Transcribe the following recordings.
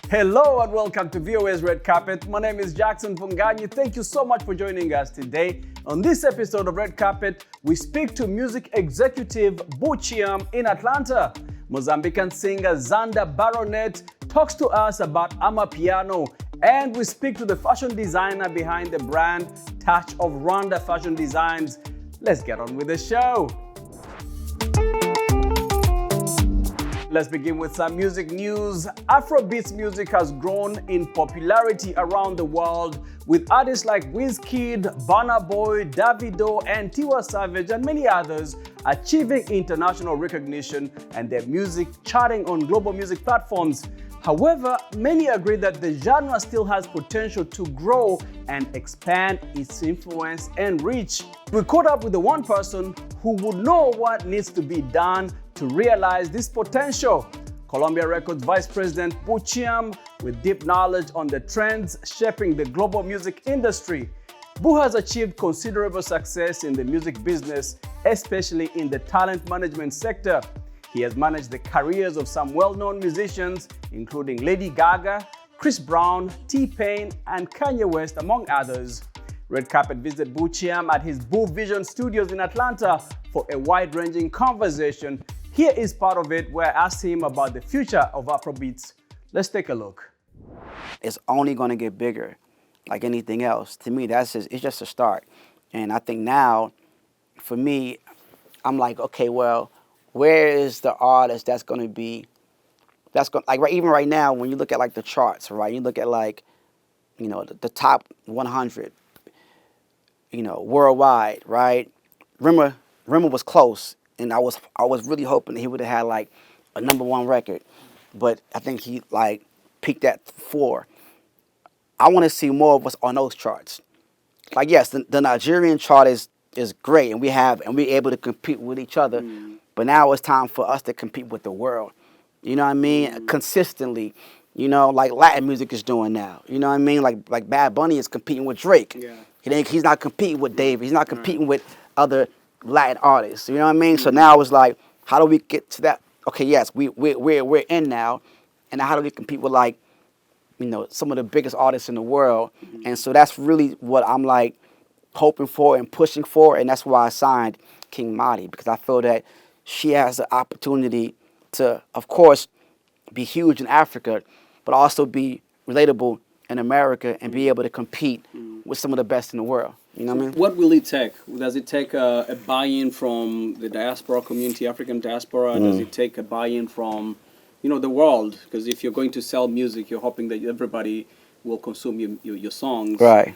Hello and welcome to VOA's Red Carpet. My name is Jackson Funganyi. Thank you so much for joining us today. On this episode of Red Carpet, we speak to music executive Bu Thiam in Atlanta. Mozambican singer Zander Baronet talks to us about Amapiano, and we speak to the fashion designer behind the brand Touch of Rwanda Fashion Designs. Let's get on with the show. Let's begin with some music news. Afrobeats music has grown in popularity around the world, with artists like Wizkid, Burna Boy, Davido, and Tiwa Savage, and many others achieving international recognition and their music charting on global music platforms. However, many agree that the genre still has potential to grow and expand its influence and reach. We caught up with the one person who would know what needs to be done to realize this potential. Columbia Records Vice President Bu Thiam, with deep knowledge on the trends shaping the global music industry. Bu has achieved considerable success in the music business, especially in the talent management sector. He has managed the careers of some well-known musicians, including Lady Gaga, Chris Brown, T-Pain, and Kanye West, among others. Red Carpet visited Bu Thiam at his Bu Vision Studios in Atlanta for a wide-ranging conversation. Here is part of it where I asked him about the future of Afrobeats. Let's take a look. It's only going to get bigger, like anything else. To me, it's just a start. And I think now, for me, I'm like, okay, well, where is the artist that's going to be, even right now, when you look at like the charts, right? You look at like, the top 100, worldwide, right? Rimmer was close, and I was really hoping that he would have had like a #1 record, but I think he like peaked at 4. I want to see more of what's on those charts. Like, yes, the Nigerian chart is great, and we're able to compete with each other. But now it's time for us to compete with the world. You know what I mean? Consistently. Like Latin music is doing now. You know what I mean? Like Bad Bunny is competing with Drake. Yeah. He's not competing with Dave. He's not competing with other Latin artists. You know what I mean? So now it's like, how do we get to that? Okay, yes, we're in now, and now how do we compete with some of the biggest artists in the world? And so that's really what I'm like hoping for and pushing for, and that's why I signed King Madi, because I feel that she has the opportunity to, of course, be huge in Africa, but also be relatable in America and be able to compete with some of the best in the world. You know what I mean? What will it take? Does it take a buy-in from the diaspora community, African diaspora? Does it take a buy-in from, the world? Because if you're going to sell music, you're hoping that everybody will consume your songs. Right.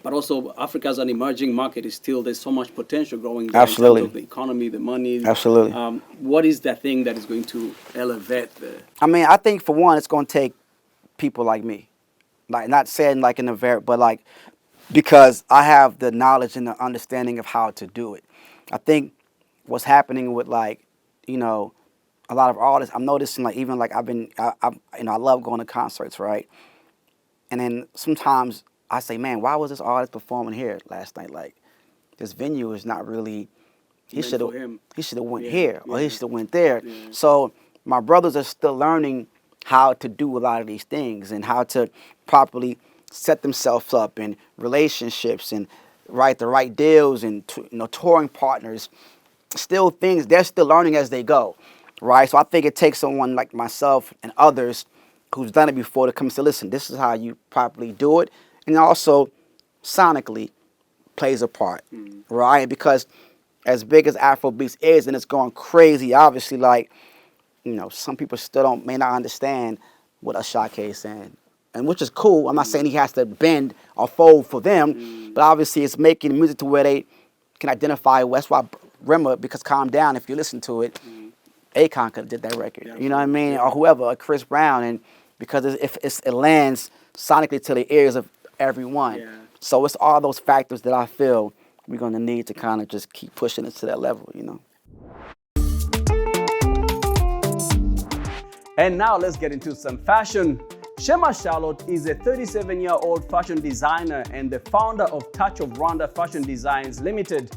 But also, Africa as an emerging market there's so much potential growing there. Absolutely. In terms of the economy, the money. Absolutely. What is that thing that is going to elevate I think for one, it's going to take people like me. Like, not saying like in a but like, because I have the knowledge and the understanding of how to do it. I think what's happening with a lot of artists, I'm noticing I love going to concerts, right? And then sometimes I say, man, why was this artist performing here last night? Like, this venue is not really, he should have went here, or he should have went there. Yeah. So my brothers are still learning how to do a lot of these things and how to properly set themselves up in relationships and write the right deals and touring partners. Still things, they're still learning as they go, right? So I think it takes someone like myself and others who's done it before to come and say, listen, this is how you properly do it. And also, sonically, plays a part, right? Because as big as Afrobeats is, and it's going crazy, obviously, some people still may not understand what Ashake is saying. And which is cool. I'm not saying he has to bend or fold for them, but obviously it's making music to where they can identify. That's why Rimmer, because Calm Down, if you listen to it, Akon could have did that record. Yeah, you know what I mean? Or whoever, or Chris Brown, and because it lands sonically to the ears of everyone. Yeah. So it's all those factors that I feel we're going to need to kind of just keep pushing it to that level, And now let's get into some fashion. Shema Charlotte is a 37-year-old fashion designer and the founder of Touch of Rwanda Fashion Designs Limited.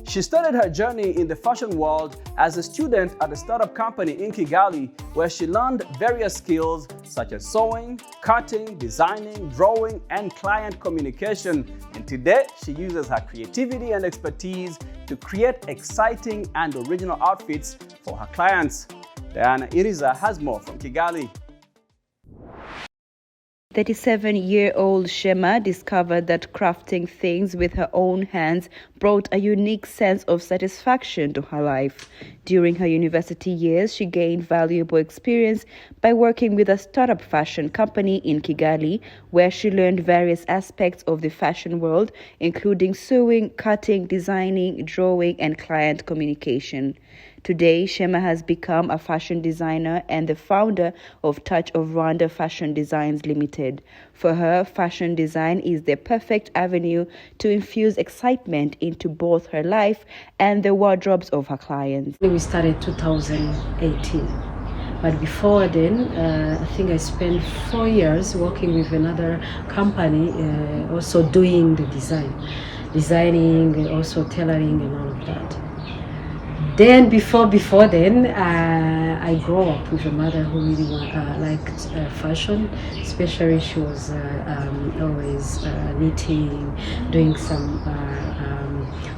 She started her journey in the fashion world as a student at a startup company in Kigali, where she learned various skills such as sewing, cutting, designing, drawing, and client communication. And today, she uses her creativity and expertise to create exciting and original outfits for her clients. Diana Iriza has more from Kigali. 37-year-old Shema discovered that crafting things with her own hands brought a unique sense of satisfaction to her life. During her university years, she gained valuable experience by working with a startup fashion company in Kigali, where she learned various aspects of the fashion world, including sewing, cutting, designing, drawing, and client communication. Today, Shema has become a fashion designer and the founder of Touch of Rwanda Fashion Designs Limited. For her, fashion design is the perfect avenue to infuse excitement into both her life and the wardrobes of her clients. We started 2018, but before then, I think I spent 4 years working with another company, also doing the designing, also tailoring and all of that. Then before then, I grew up with a mother who really liked fashion. Especially, she was always knitting, doing some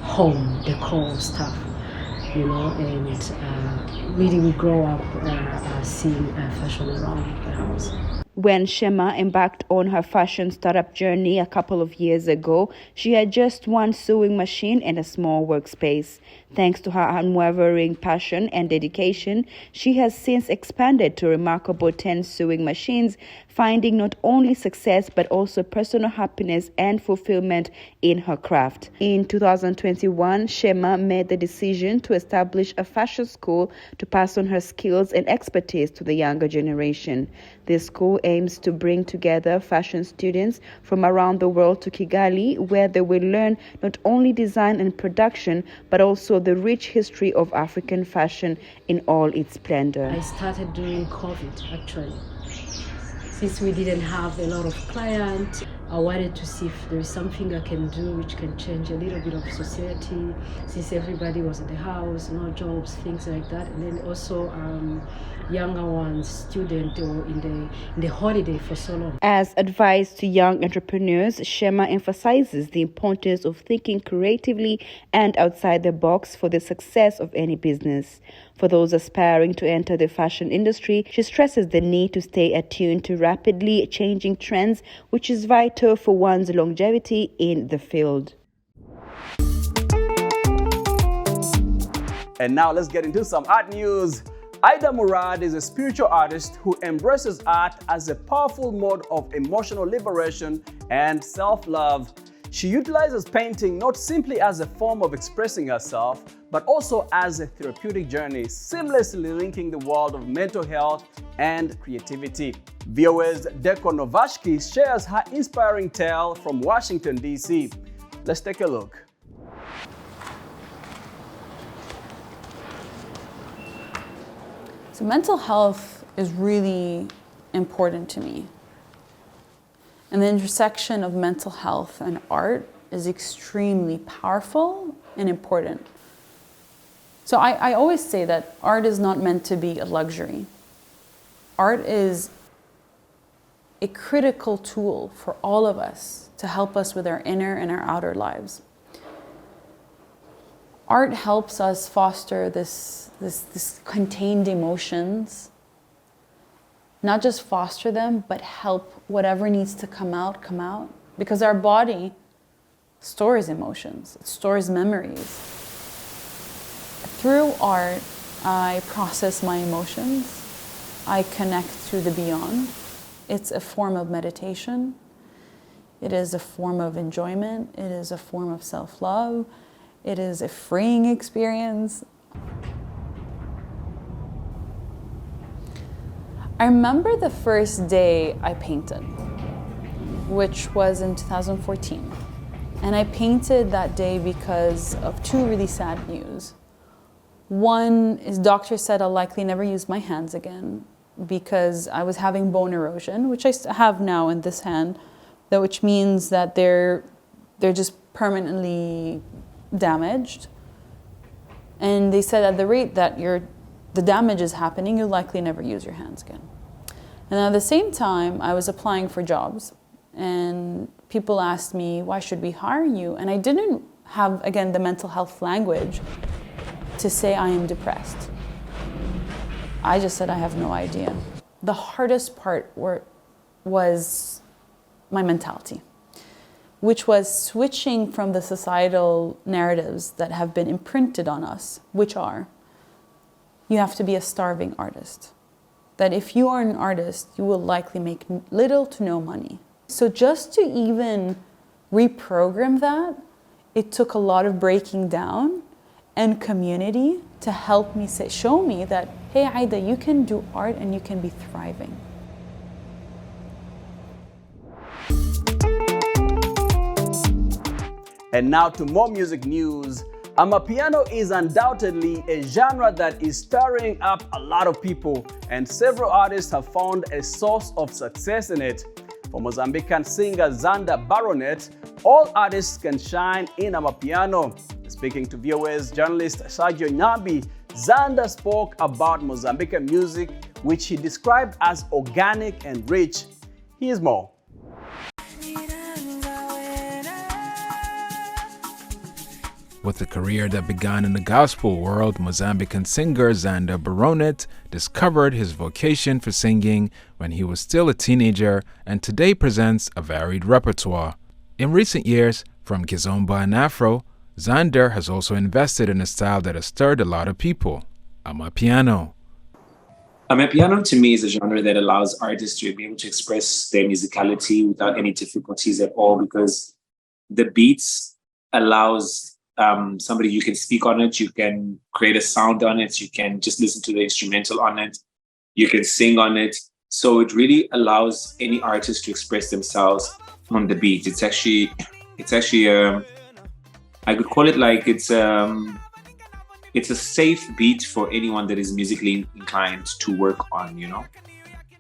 home decor stuff, and really we grew up seeing fashion around the house. When Shema embarked on her fashion startup journey a couple of years ago, she had just one sewing machine and a small workspace. Thanks to her unwavering passion and dedication, she has since expanded to a remarkable 10 sewing machines, finding not only success but also personal happiness and fulfillment in her craft. In 2021, Shema made the decision to establish a fashion school to pass on her skills and expertise to the younger generation. This school aims to bring together fashion students from around the world to Kigali, where they will learn not only design and production, but also the rich history of African fashion in all its splendor. I started during COVID, actually. Since we didn't have a lot of clients, I wanted to see if there is something I can do which can change a little bit of society, since everybody was at the house, no jobs, things like that. And then also younger ones, students, or in the holiday for so long. As advice to young entrepreneurs, Shema emphasizes the importance of thinking creatively and outside the box for the success of any business. For those aspiring to enter the fashion industry, she stresses the need to stay attuned to rapidly changing trends, which is vital for one's longevity in the field. And now let's get into some art news. Murad is a spiritual artist who embraces art as a powerful mode of emotional liberation and self-love. She utilizes painting not simply as a form of expressing herself, but also as a therapeutic journey, seamlessly linking the world of mental health and creativity. VOA's Deko Novashki shares her inspiring tale from Washington, D.C. Let's take a look. So mental health is really important to me. And the intersection of mental health and art is extremely powerful and important. So I always say that art is not meant to be a luxury. Art is a critical tool for all of us to help us with our inner and our outer lives. Art helps us foster this contained emotions, not just foster them, but help whatever needs to come out, because our body stores emotions, it stores memories. Through art, I process my emotions, I connect to the beyond. It's a form of meditation, it is a form of enjoyment, it is a form of self-love, it is a freeing experience. I remember the first day I painted, which was in 2014. And I painted that day because of two really sad news. One is doctors said I'll likely never use my hands again because I was having bone erosion, which I have now in this hand, which means that they're just permanently damaged. And they said at the rate that the damage is happening, you'll likely never use your hands again. And at the same time, I was applying for jobs, and people asked me, why should we hire you? And I didn't have, again, the mental health language to say I am depressed. I just said I have no idea. The hardest part was my mentality, which was switching from the societal narratives that have been imprinted on us, which are, you have to be a starving artist. That if you are an artist, you will likely make little to no money. So just to even reprogram that, it took a lot of breaking down and community to help me show me that, hey, Aida, you can do art and you can be thriving. And now to more music news. Amapiano is undoubtedly a genre that is stirring up a lot of people, and several artists have found a source of success in it. For Mozambican singer Zander Baronet, all artists can shine in Amapiano. Speaking to VOA's journalist Sergio Nyambi, Zander spoke about Mozambican music, which he described as organic and rich. Here's more. With a career that began in the gospel world, Mozambican singer Zander Baronet discovered his vocation for singing when he was still a teenager and today presents a varied repertoire. In recent years, from Kizomba and Afro, Zander has also invested in a style that has stirred a lot of people, Amapiano. Amapiano to me is a genre that allows artists to be able to express their musicality without any difficulties at all, because the beats allows somebody, you can speak on it, you can create a sound on it, you can just listen to the instrumental on it, you can sing on it. So it really allows any artist to express themselves on the beat. It's actually I could call it like it's a safe beat for anyone that is musically inclined to work on, you know.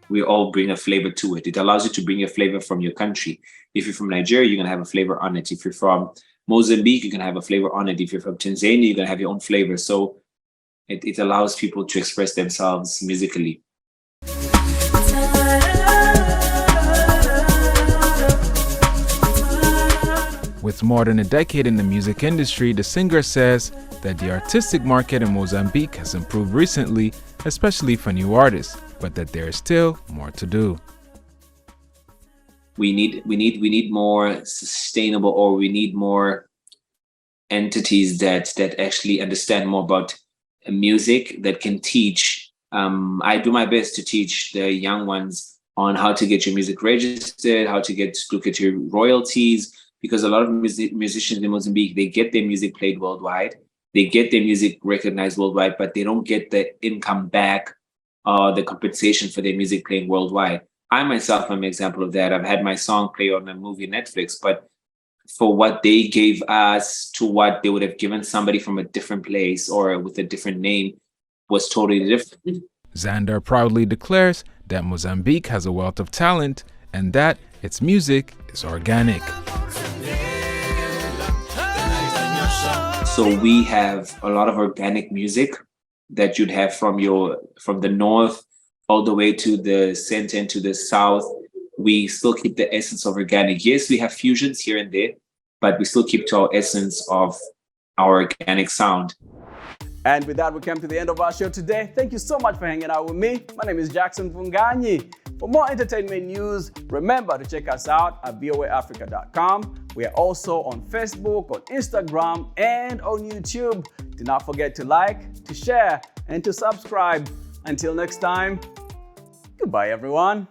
We all bring a flavor to it. It allows you to bring a flavor from your country. If you're from Nigeria, you're gonna have a flavor on it. If you're from Mozambique, you can have a flavor on it. If you're from Tanzania, you're gonna have your own flavor. So it allows people to express themselves musically. With more than a decade in the music industry, the singer says that the artistic market in Mozambique has improved recently, especially for new artists, but that there is still more to do. We need more sustainable, or we need more entities that actually understand more about music, that can teach. I do my best to teach the young ones on how to get your music registered, how to look at your royalties, because a lot of musicians in Mozambique, they get their music played worldwide, they get their music recognized worldwide, but they don't get the income back, the compensation for their music playing worldwide. I myself am an example of that. I've had my song play on a movie Netflix, but for what they gave us to what they would have given somebody from a different place or with a different name was totally different. Zander proudly declares that Mozambique has a wealth of talent and that its music is organic. So we have a lot of organic music that you'd have from the north all the way to the center and to the south. We still keep the essence of organic. Yes, we have fusions here and there, but we still keep to our essence of our organic sound. And with that, we come to the end of our show today. Thank you so much for hanging out with me. My name is Jackson Funganyi. For more entertainment news, remember to check us out at voaafrica.com. We are also on Facebook, on Instagram, and on YouTube. Do not forget to like, to share, and to subscribe. Until next time, goodbye everyone.